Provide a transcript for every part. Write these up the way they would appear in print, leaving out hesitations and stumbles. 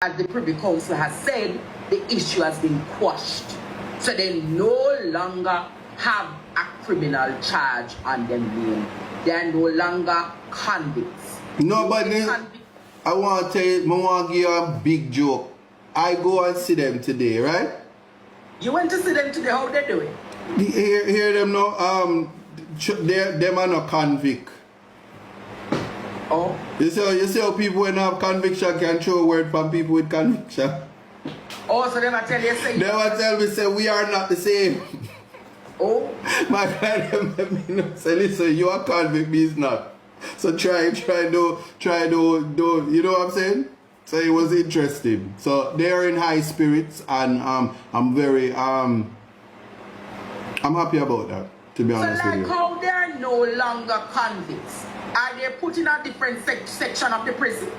as the Privy Council has said, the issue has been quashed. So they no longer have a criminal charge on them name. They are no longer convicts. No, but I want to tell you, I want to give you a big joke. I go and see them today, right? You went to see them today, how they do it? Hear them now, them are not convict. Oh. You see how people when have conviction can throw a word from people with conviction? Oh, so they will tell you, say... They will tell me, say, we are not the same. Oh. My friend, say, listen, you are convict, me is not. So try, do, you know what I'm saying? So it was interesting. So they're in high spirits, and I'm very, I'm happy about that, to be honest with you. So like how they are no longer convicts, are they put in a different section of the prison?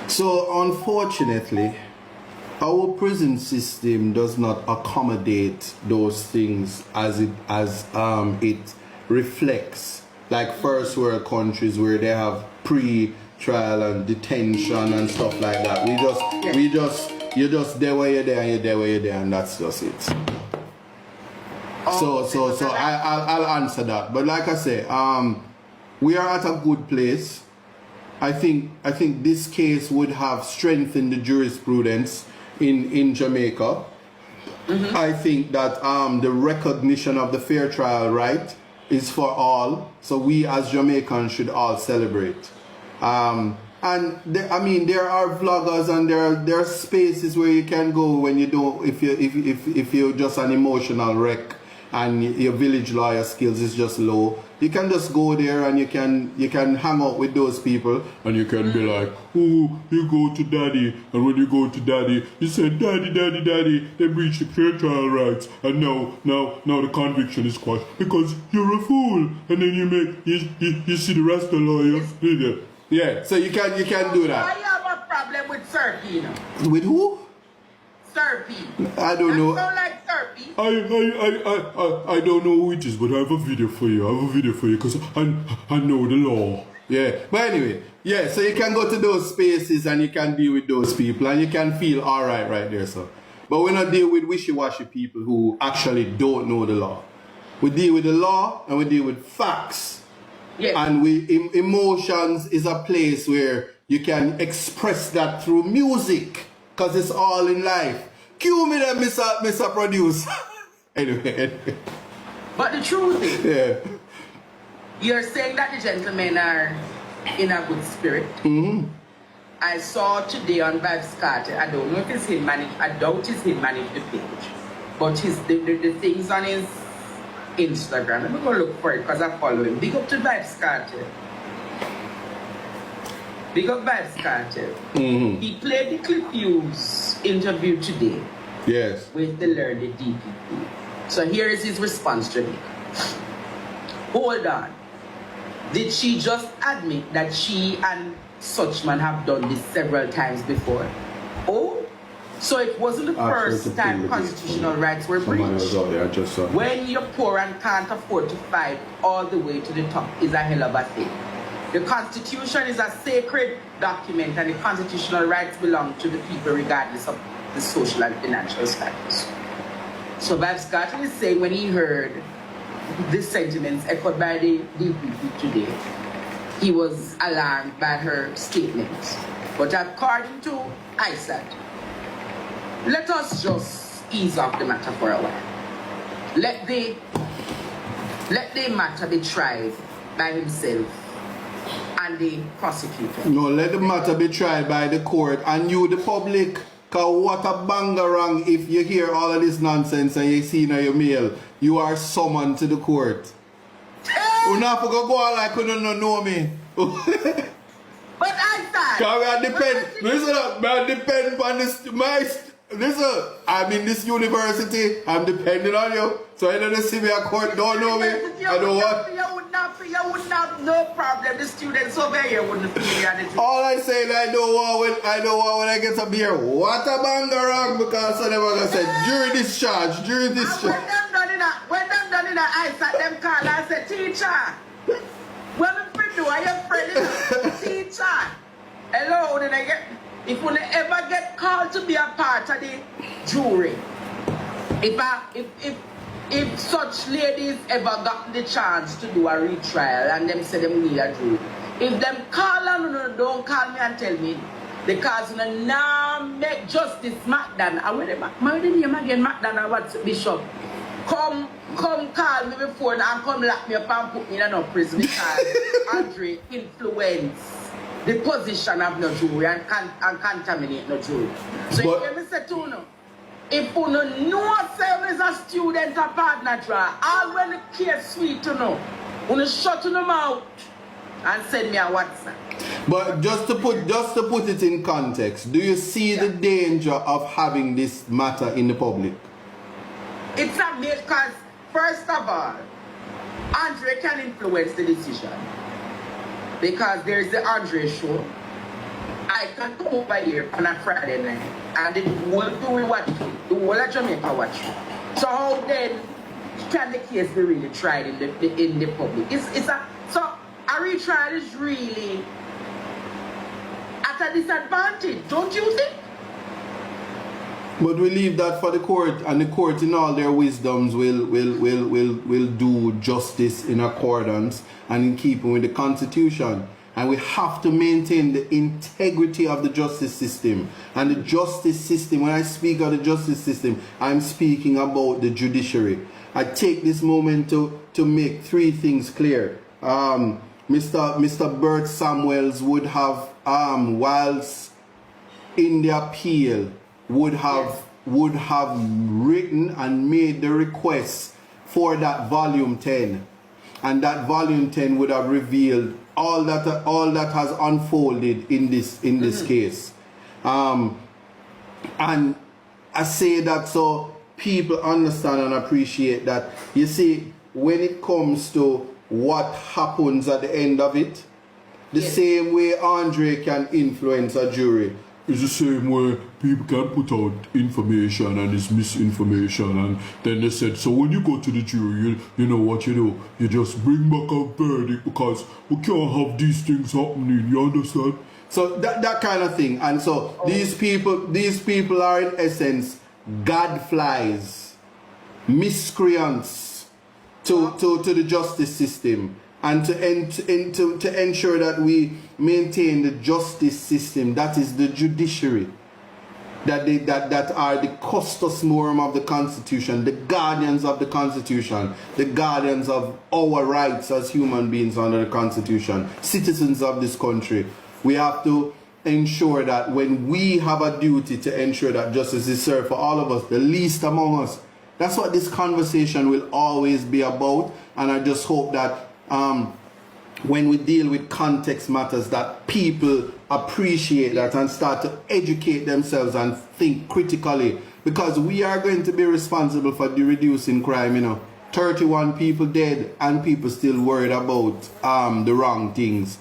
So unfortunately, our prison system does not accommodate those things as it reflects, like first world countries where they have pre-trial and detention and stuff like that. You just there where you're there, and you're there where you're there, and that's just it. So I'll answer that. But like I say, we are at a good place. I think this case would have strengthened the jurisprudence in Jamaica. Mm-hmm. I think that the recognition of the fair trial right is for all. So we as Jamaicans should all celebrate. And there are vloggers and there are spaces where you can go when you don't, if you're just an emotional wreck and your village lawyer skills is just low. You can just go there and you can hang out with those people and you can be like, oh, you go to daddy, and when you go to daddy, you say, daddy, they breached the fair trial rights, and now the conviction is quashed because you're a fool, and then you see the rest of the lawyer. Yeah, so you can do that. I have a problem with Serpi, you know. With who? Serpi. I don't know. I don't like Serpi. I don't know who it is, but I have a video for you. Because I know the law. Yeah. But anyway, yeah, so you can go to those spaces and you can deal with those people and you can feel alright right there, so. But we don't deal with wishy-washy people who actually don't know the law. We deal with the law and we deal with facts. Yes. And emotions is a place where you can express that through music. Because it's all in life. Cue me then, Mr. Produce. anyway. But the truth is, yeah. You're saying that the gentlemen are in a good spirit. Mm-hmm. I saw today on Vybz Kartel, I don't know if it's him managed, I doubt it's him managed the page. But the things on his Instagram, let me go look for it because I follow him. Big up to Vybz Kartel. Big up Vybz Kartel. Mm-hmm. He played the Clip News interview today. Yes. With the learned DPP. So here is his response to me. Hold on. Did she just admit that she and Suchman have done this several times before? Oh? So it wasn't the first time constitutional rights were breached. When you're poor and can't afford to fight all the way to the top is a hell of a thing. The Constitution is a sacred document and the constitutional rights belong to the people regardless of the social and financial status. So Vybz Kartel is saying when he heard these sentiments echoed by the DPP today, he was alarmed by her statements. But according to Isat, let us just ease off the matter for a while. Let the matter be tried by himself and the prosecutor. No, let the matter be tried by the court and you, the public. Cause what a bangarang if you hear all of this nonsense and you see in your mail, you are summoned to the court. You not for go on like you don't know me. But I thought. Cause I depend on this. Listen, I'm in this university, I'm depending on you. So you don't see me at court, don't know me. I don't want. You would not have no problem. The students over here wouldn't feel anything. All I say is I don't want when I get a beer. What a bangarang, because I never gonna say during discharge. When them done in the ice at them call and say, teacher. What if you do? Are you friend? Teacher. Hello, did I get if you ever get called to be a part of the jury, if such ladies ever got the chance to do a retrial and them say them need a jury, if them call and don't call me and tell me, because you now make Justice McDonald, I will my name again McDonald, what's Bishop? Come call me before and come lock me up and put me in a prison because Andre influence the position of no jury and contaminate no jury. So you hear me say to you, if you know yourself as a student or partner trial, all when the case sweet to know, you shut them out and send me a WhatsApp. But just to put it in context, do you see the danger of having this matter in the public? It's not because, first of all, Andre can influence the decision. Because there's the Andre show. I can come over here on a Friday night and the whole people watch it. The whole of Jamaica watch it. So how then can the case be really tried in the public? So a retrial is really at a disadvantage, don't you think? But we leave that for the court, and the court in all their wisdoms will do justice in accordance and in keeping with the Constitution. And we have to maintain the integrity of the justice system. And the justice system, when I speak of the justice system, I'm speaking about the judiciary. I take this moment to make three things clear. Mr. Bert Samuels would have, whilst in the appeal, would have written and made the request for that volume 10, and that volume 10 would have revealed all that has unfolded in this case, and I say that so people understand and appreciate that. You see, when it comes to what happens at the end of it, the same way Andre can influence a jury, it's the same way people can put out information and it's misinformation, and then they said, so when you go to the jury, you know what you do? You just bring back a verdict because we can't have these things happening, you understand? So that kind of thing. And so these people are in essence gadflies, miscreants to the justice system. And to ensure that we maintain the justice system, that is the judiciary, that are the custos morum of the Constitution, the guardians of the Constitution, the guardians of our rights as human beings under the Constitution, citizens of this country. We have to ensure that when we have a duty to ensure that justice is served for all of us, the least among us. That's what this conversation will always be about, and I just hope that when we deal with context matters, that people appreciate that and start to educate themselves and think critically, because we are going to be responsible for reducing crime. 31 people dead and people still worried about the wrong things.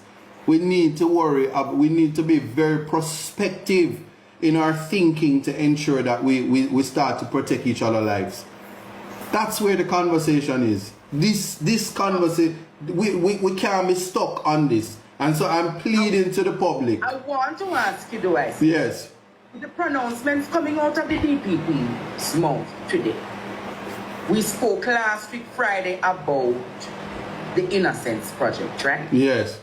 We need to worry. We need to be very prospective in our thinking to ensure that we start to protect each other's lives. That's where the conversation is. This conversation, we can't be stuck on this. And so I'm pleading to the public. I want to ask you, Dwight. Yes. The pronouncements coming out of the DPP's mouth today. We spoke last week, Friday, about the Innocence Project, right? Yes.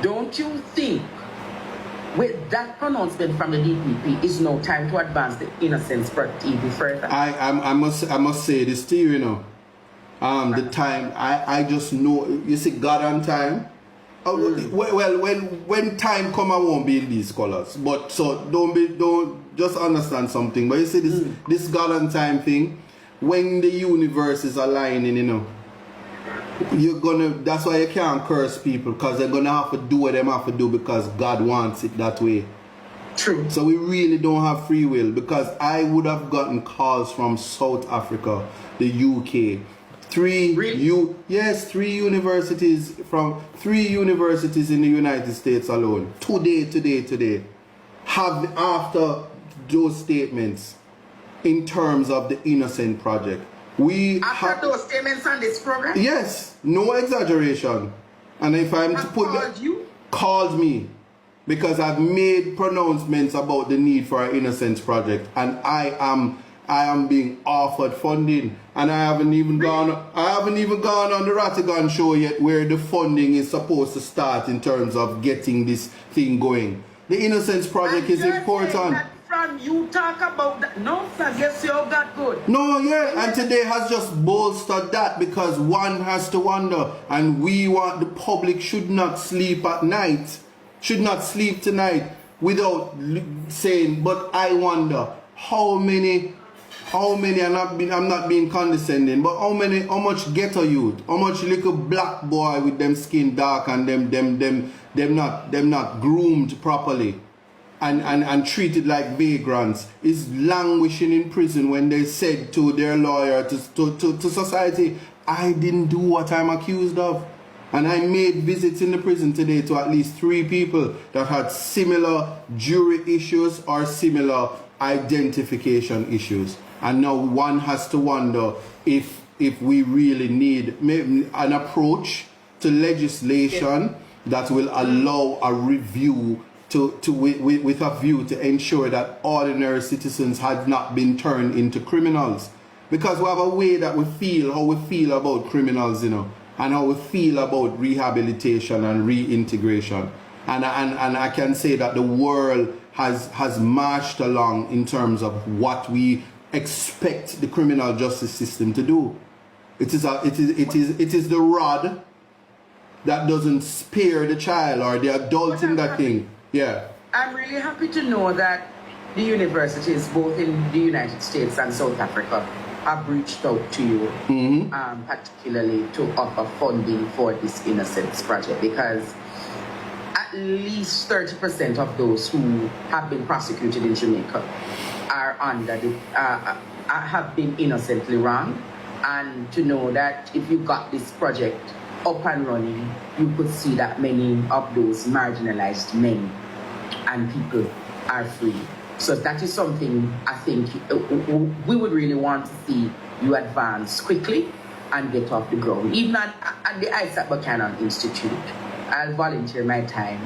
Don't you think with that pronouncement from the DPP is no time to advance the Innocence Project even further? I must say this to you, the time, I just know, you see, God on time. Well, when time come, I won't be in these colors. But so don't just understand something. But you see this God on time thing, when the universe is aligning, that's why you can't curse people, because they're gonna have to do what they have to do because God wants it that way. True. So we really don't have free will, because I would have gotten calls from South Africa, the UK. Three universities in the United States alone today have, after those statements in terms of the Innocent Project. After those statements on this program? Yes, no exaggeration. And if I'm to put called you? Called me. because I've made pronouncements about the need for an Innocence project, and I am being offered funding, and I haven't even gone on the Ratigan show yet, where the funding is supposed to start in terms of getting this thing going. The Innocence project is important. From you talk about that. No, I guess you all got good. No, yeah, and today has just bolstered that, because one has to wonder, and we want the public should not sleep at night, should not sleep tonight without saying, but I wonder how many, I'm not being condescending, but how much ghetto youth, how much little black boy with them skin dark and them not groomed properly and treated like vagrants is languishing in prison when they said to their lawyer, to society, I didn't do what I'm accused of. And I made visits in the prison today to at least 3 people that had similar jury issues or similar identification issues. And now one has to wonder if we really need an approach to legislation that will allow a review with a view to ensure that ordinary citizens had not been turned into criminals. Because we have a way that we feel, how we feel about criminals, you know, and how we feel about rehabilitation and reintegration. And I can say that the world has marched along in terms of what we expect the criminal justice system to do. It is the rod that doesn't spare the child or the adult in that thing. Yeah. I'm really happy to know that the universities, both in the United States and South Africa, have reached out to you, particularly to offer funding for this Innocence project, because at least 30% of those who have been prosecuted in Jamaica are under the have been innocently wronged, and to know that if you got this project up and running, you could see that many of those marginalized men and people are free. So that is something I think we would really want to see you advance quickly and get off the ground. Even at the Isat Buchanan Institute, I'll volunteer my time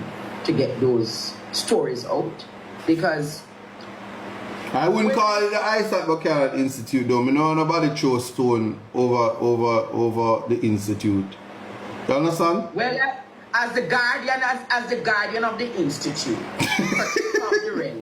to get those stories out, because I wouldn't call it the Isat Buchanan Institute though. I know nobody throw stone over the institute. You understand? Well, as the guardian of the institute,